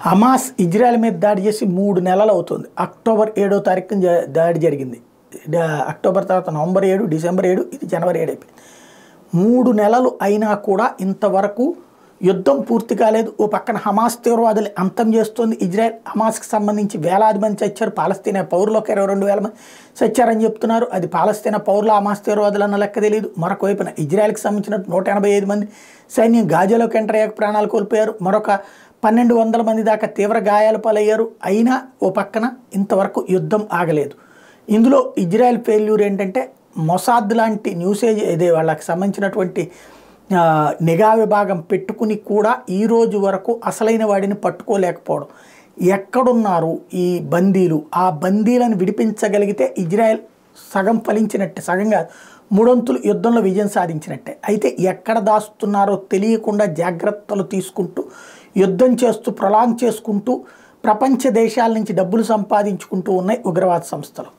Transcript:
Hamas Israel మీద దాడి చేసి 3 నెలలు అవుతుంది. అక్టోబర్ 7వ తారీఖున దాడి జరిగింది. అక్టోబర్ తర్వాత నవంబర్ 7, డిసెంబర్ 7, ఇది జనవరి 7 అయిపోయింది. 3 నెలలు అయినా కూడా ఇంతవరకు యుద్ధం పూర్తి కాలేదు. ఓ పక్కన హమాస్ తీవ్రవాదులు అంతం చేస్తోంది ఇజ్రాయెల్. హమాస్కి సంబంధించి వేలాది మంది చచ్చారు. పాలస్తీనా పౌరులకు 22,000 మంది చచ్చారని చెప్తున్నారు. అది పాలస్తీనా పౌరుల హమాస్ తీవ్రవాదులు అన్న లెక్క తెలియదు. మరొక వైపున ఇజ్రాయెల్కి సంబంధించిన 185 మంది సైన్యం గాజాలోకి ఎంటర్ అయ్యాక ప్రాణాలు కోల్పోయారు. మరొక 1,200 మంది దాకా తీవ్ర గాయాల పాలయ్యారు. అయినా ఓ పక్కన ఇంతవరకు యుద్ధం ఆగలేదు. ఇందులో ఇజ్రాయెల్ ఫెయిల్యూర్ ఏంటంటే మొసాద్ లాంటి న్యూసేజ్ ఇదే వాళ్ళకి సంబంధించినటువంటి నిఘా విభాగం పెట్టుకుని కూడా ఈ రోజు వరకు అసలైన వాడిని పట్టుకోలేకపోవడం. ఎక్కడున్నారు ఈ బందీలు? ఆ బందీలను విడిపించగలిగితే ఇజ్రాయెల్ సగం ఫలించినట్టే, సగంగా 3 వంతులు యుద్ధంలో విజయం సాధించినట్టే. అయితే ఎక్కడ దాస్తున్నారో తెలియకుండా జాగ్రత్తలు తీసుకుంటూ యుద్ధం చేస్తూ ప్రొలాంగ్ చేసుకుంటూ ప్రపంచ దేశాల నుంచి డబ్బులు సంపాదించుకుంటూ ఉన్నాయి ఉగ్రవాద సంస్థలు.